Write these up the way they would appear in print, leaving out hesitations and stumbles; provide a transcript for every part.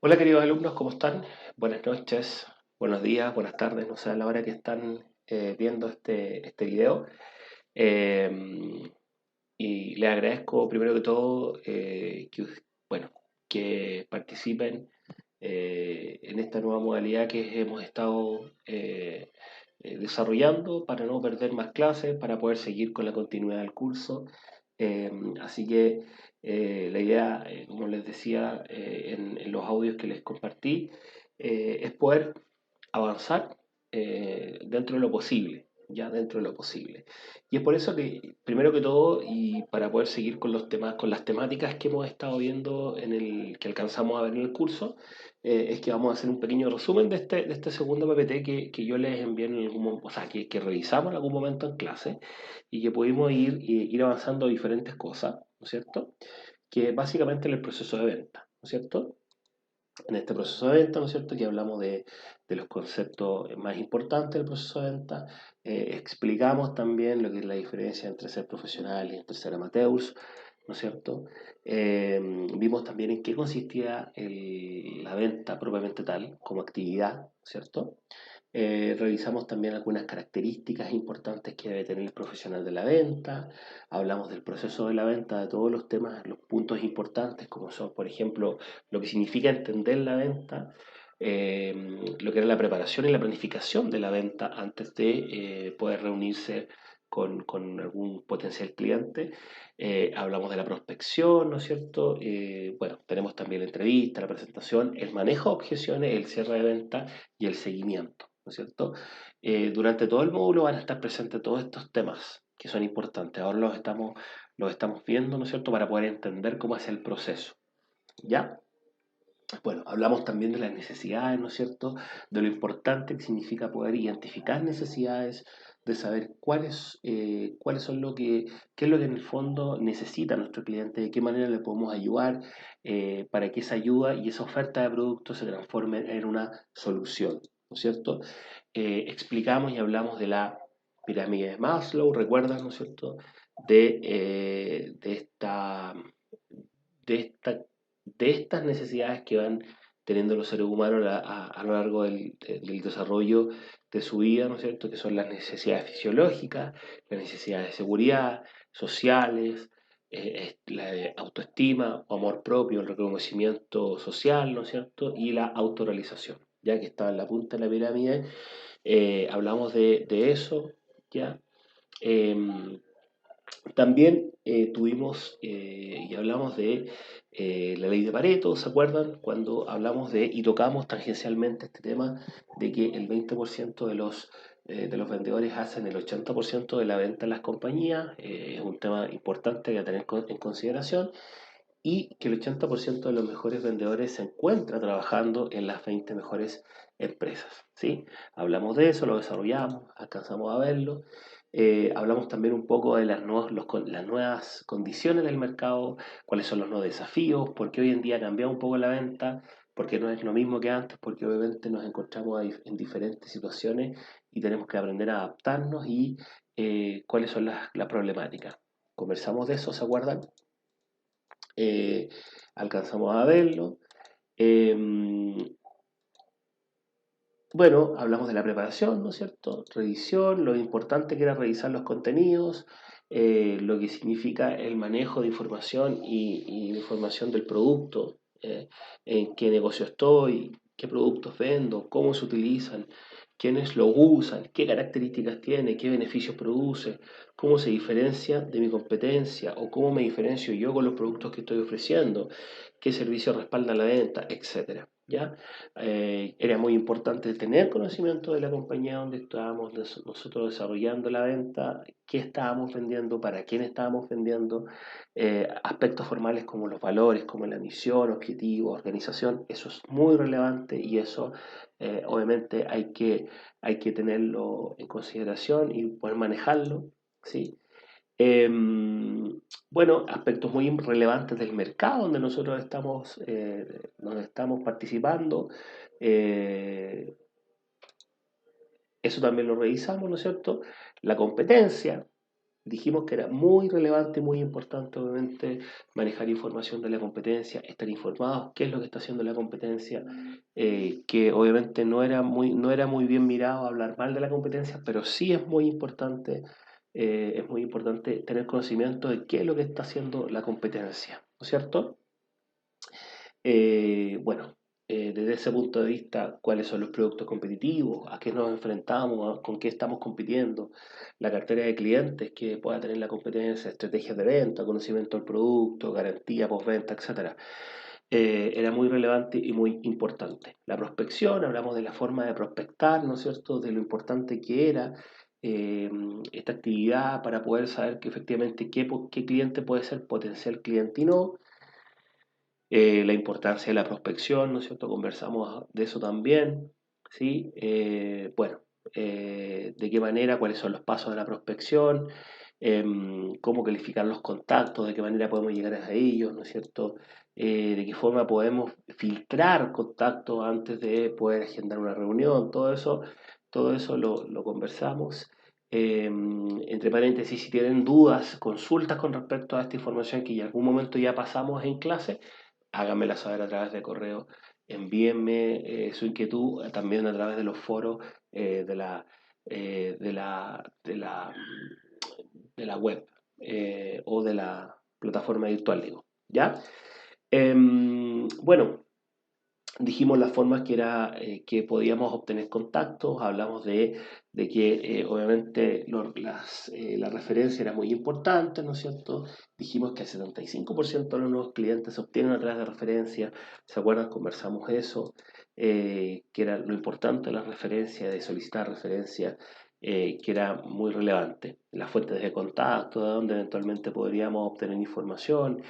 Hola queridos alumnos, ¿cómo están? Buenas noches, buenos días, buenas tardes, no sé a la hora que están viendo este video. Eh, y les agradezco primero que todo bueno, que participen en esta nueva modalidad que hemos estado desarrollando para no perder más clases, para poder seguir con la continuidad del curso. Eh, Así que la idea, como les decía en los audios que les compartí, es poder avanzar dentro de lo posible, ya dentro de lo posible. Y es por eso que, primero que todo, y para poder seguir con los temas, con las temáticas que hemos estado viendo que alcanzamos a ver en el curso, es que vamos a hacer un pequeño resumen de este segundo PPT que yo les envié en o sea, que revisamos en algún momento en clase y que pudimos ir avanzando diferentes cosas, ¿no es cierto? Que básicamente en el proceso de venta, ¿no es cierto? En este proceso de venta, ¿no es cierto? Que hablamos de los conceptos más importantes del proceso de venta, explicamos también lo que es la diferencia entre ser profesional y entre ser amateurs, ¿no es cierto? Vimos también en qué consistía la venta propiamente tal, como actividad, ¿cierto? Revisamos también algunas características importantes que debe tener el profesional de la venta. Hablamos del proceso de la venta, de todos los temas, los puntos importantes, como son, por ejemplo, lo que significa entender la venta, eh, lo que era la preparación y la planificación de la venta antes de poder reunirse con algún potencial cliente. Hablamos de la prospección, ¿no es cierto? Bueno, tenemos también la entrevista, la presentación, el manejo de objeciones, el cierre de venta y el seguimiento, ¿no es cierto? Durante todo el módulo van a estar presentes todos estos temas que son importantes. Ahora los estamos viendo, ¿no es cierto?, para poder entender cómo es el proceso. ¿Ya? Bueno, hablamos también de las necesidades, ¿no es cierto? De lo importante que significa poder identificar necesidades, de saber cuáles son qué es lo que en el fondo necesita nuestro cliente, de qué manera le podemos ayudar para que esa ayuda y esa oferta de productos se transforme en una solución, ¿no es cierto? Explicamos y hablamos de la pirámide de Maslow, recuerdas, ¿no es cierto? De, eh, de esta, de esta de estas necesidades que van teniendo los seres humanos a lo largo del desarrollo de su vida, ¿no es cierto? Que son las necesidades fisiológicas, las necesidades de seguridad, sociales, la de autoestima o amor propio, el reconocimiento social, ¿no es cierto? Y la autorrealización, ya que está en la punta de la pirámide, hablamos de eso, ¿ya? Em, También tuvimos y hablamos de la ley de Pareto, ¿se acuerdan? Cuando hablamos y tocamos tangencialmente este tema de que el 20% de los vendedores hacen el 80% de la venta en las compañías, es un tema importante a tener en consideración, y que el 80% de los mejores vendedores se encuentra trabajando en las 20 mejores empresas, ¿sí? Hablamos de eso, lo desarrollamos, alcanzamos a verlo. Hablamos también un poco de las nuevas condiciones del mercado, cuáles son los nuevos desafíos, porque hoy en día ha cambiado un poco la venta, porque no es lo mismo que antes, porque obviamente nos encontramos en diferentes situaciones y tenemos que aprender a adaptarnos y cuáles son las problemáticas. Conversamos de eso, ¿se acuerdan? eh, Alcanzamos a verlo. Eh, bueno, hablamos de la preparación, ¿no es cierto? Revisión, lo importante que era revisar los contenidos, lo que significa el manejo de información y de información del producto, en qué negocio estoy, qué productos vendo, cómo se utilizan, quiénes lo usan, qué características tiene, qué beneficios produce, cómo se diferencia de mi competencia o cómo me diferencio yo con los productos que estoy ofreciendo, qué servicios respaldan la venta, etcétera. ¿Ya? Era muy importante tener conocimiento de la compañía donde estábamos nosotros desarrollando la venta, qué estábamos vendiendo, para quién estábamos vendiendo, aspectos formales como los valores, como la misión, objetivo, organización, eso es muy relevante y eso obviamente hay que tenerlo en consideración y poder manejarlo, ¿sí? Bueno, aspectos muy relevantes del mercado donde estamos participando. eh, Eso también lo revisamos, ¿no es cierto? La competencia, dijimos que era muy relevante y muy importante, obviamente, manejar información de la competencia, estar informados, qué es lo que está haciendo la competencia, que obviamente no era muy bien mirado hablar mal de la competencia, pero sí es muy importante tener conocimiento de qué es lo que está haciendo la competencia, ¿no es cierto? Bueno, desde ese punto de vista, cuáles son los productos competitivos, a qué nos enfrentamos, con qué estamos compitiendo, la cartera de clientes que pueda tener la competencia, estrategias de venta, conocimiento del producto, garantía, postventa, etcétera. Era muy relevante y muy importante. La prospección, hablamos de la forma de prospectar, ¿no es cierto?, de lo importante que era eh, esta actividad para poder saber que efectivamente qué cliente puede ser potencial cliente y no. La importancia de la prospección, ¿no es cierto? Conversamos de eso también, ¿sí? Bueno, de qué manera, cuáles son los pasos de la prospección, cómo calificar los contactos, de qué manera podemos llegar a ellos, ¿no es cierto? De qué forma podemos filtrar contactos antes de poder agendar una reunión, todo eso lo conversamos. Entre paréntesis, si tienen dudas, consultas con respecto a esta información que en algún momento ya pasamos en clase, háganmela saber a través de correo, envíenme su inquietud también a través de los foros de la, de la de la web o de la plataforma virtual, digo. ¿Ya? Bueno, dijimos las formas que era que podíamos obtener contactos, hablamos de que obviamente la referencia era muy importante, ¿no es cierto? Dijimos que el 75% de los nuevos clientes se obtienen a través de referencias, ¿se acuerdan? Conversamos eso, que era lo importante de la referencia, de solicitar referencias, que era muy relevante. Las fuentes de contacto, de donde eventualmente podríamos obtener información.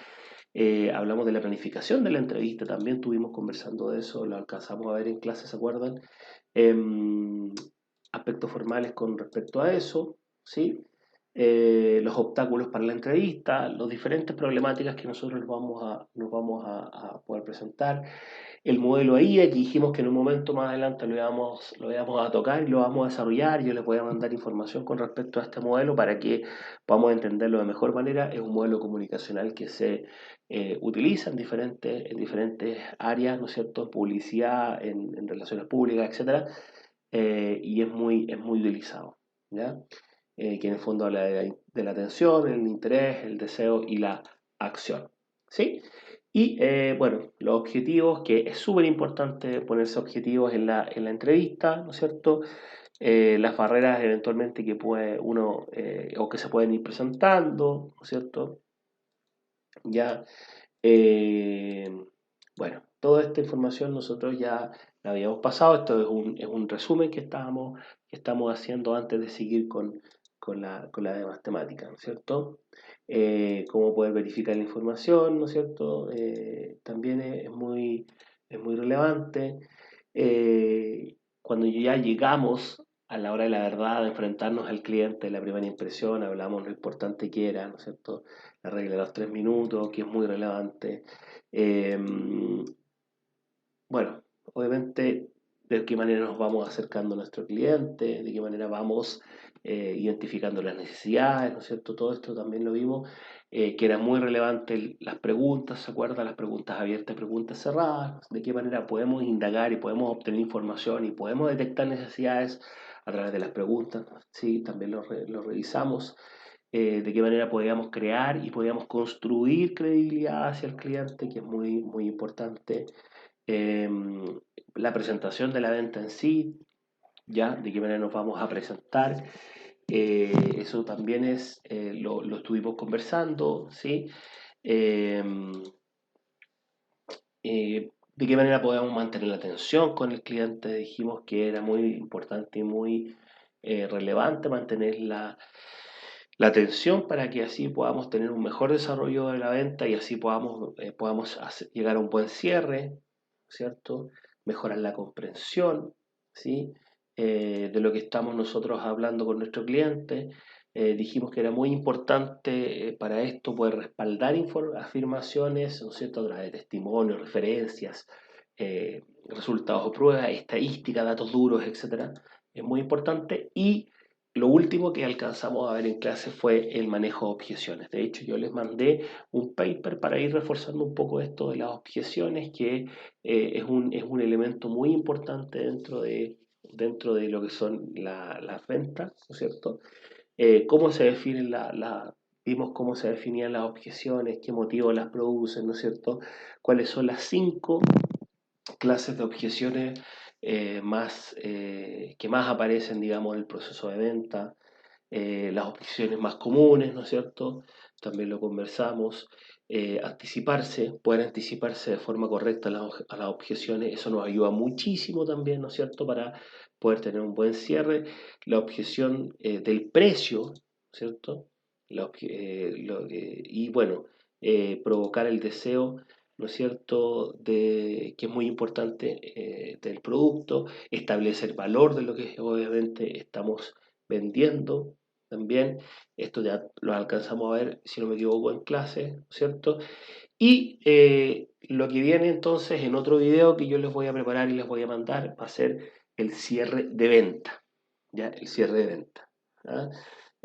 Hablamos de la planificación de la entrevista, también estuvimos conversando de eso, lo alcanzamos a ver en clase, ¿se acuerdan? Em, Aspectos formales con respecto a eso, ¿sí? Los obstáculos para la entrevista, las diferentes problemáticas que nosotros nos vamos a poder presentar. El modelo IA, que dijimos que en un momento más adelante lo íbamos a tocar y lo vamos a desarrollar. Yo les voy a mandar información con respecto a este modelo para que podamos entenderlo de mejor manera. Es un modelo comunicacional que se utiliza en diferentes áreas, ¿no es cierto? Publicidad, en relaciones públicas, etcétera, y es muy utilizado, ¿ya? Que en el fondo habla de la atención, el interés, el deseo y la acción, ¿sí? Y bueno, los objetivos, que es súper importante ponerse objetivos en la entrevista, ¿no es cierto? Las barreras eventualmente que puede uno o que se pueden ir presentando, ¿no es cierto? Ya, eh, bueno, toda esta información nosotros ya la habíamos pasado, esto es un resumen que estamos haciendo antes de seguir con la demás temática, ¿no es cierto? Cómo poder verificar la información, ¿no es cierto? También es muy relevante. Cuando ya llegamos a la hora de la verdad, de enfrentarnos al cliente, la primera impresión, hablamos lo importante que era, ¿no es cierto? La regla de los 3 minutos, que es muy relevante. Eh, bueno, obviamente, de qué manera nos vamos acercando a nuestro cliente, de qué manera vamos identificando las necesidades, ¿no es cierto? Todo esto también lo vimos, que era muy relevante las preguntas, ¿se acuerdan? Las preguntas abiertas, preguntas cerradas, de qué manera podemos indagar y podemos obtener información y podemos detectar necesidades a través de las preguntas, ¿no? Sí, también lo revisamos. De qué manera podíamos crear y podíamos construir credibilidad hacia el cliente, que es muy importante. Em, la presentación de la venta en sí, ya, de qué manera nos vamos a presentar. Eso también lo estuvimos conversando, ¿sí? Em, de qué manera podemos mantener la atención con el cliente. Dijimos que era muy importante y muy relevante mantener la atención para que así podamos tener un mejor desarrollo de la venta y así podamos llegar a un buen cierre, ¿cierto? Mejorar la comprensión, ¿sí? De lo que estamos nosotros hablando con nuestro cliente. Dijimos que era muy importante para esto poder respaldar afirmaciones, ¿no es cierto?, a través de testimonios, referencias, resultados o pruebas, estadísticas, datos duros, etcétera. Es muy importante y lo último que alcanzamos a ver en clase fue el manejo de objeciones. De hecho, yo les mandé un paper para ir reforzando un poco esto de las objeciones, que es un elemento muy importante dentro de lo que son las ventas, ¿no es cierto? Cómo se definen vimos cómo se definían las objeciones, qué motivos las producen, ¿no es cierto? Cuáles son las 5 clases de objeciones que más aparecen, digamos, en el proceso de venta, las objeciones más comunes, ¿no es cierto? También lo conversamos. Poder anticiparse de forma correcta a las objeciones, eso nos ayuda muchísimo también, ¿no es cierto?, para poder tener un buen cierre. La objeción del precio, ¿cierto? Y bueno, provocar el deseo, ¿no es cierto?, que es muy importante del producto, establecer valor de lo que obviamente estamos vendiendo también. Esto ya lo alcanzamos a ver, si no me equivoco, en clase, ¿cierto? Y lo que viene entonces en otro video que yo les voy a preparar y les voy a mandar va a ser el cierre de venta, ¿ya? El cierre de venta. ¿Ah?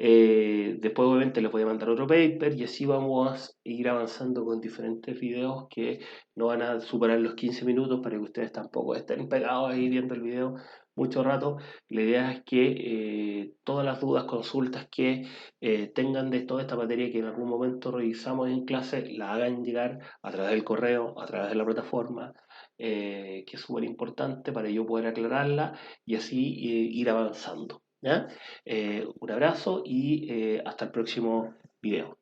Después obviamente les voy a mandar otro paper y así vamos a ir avanzando con diferentes videos que no van a superar los 15 minutos para que ustedes tampoco estén pegados ahí viendo el video mucho rato. La idea es que todas las dudas, consultas que tengan de toda esta materia que en algún momento revisamos en clase, la hagan llegar a través del correo, a través de la plataforma, que es súper importante para yo poder aclararla y así ir avanzando. ¿Ya? Un abrazo y hasta el próximo video.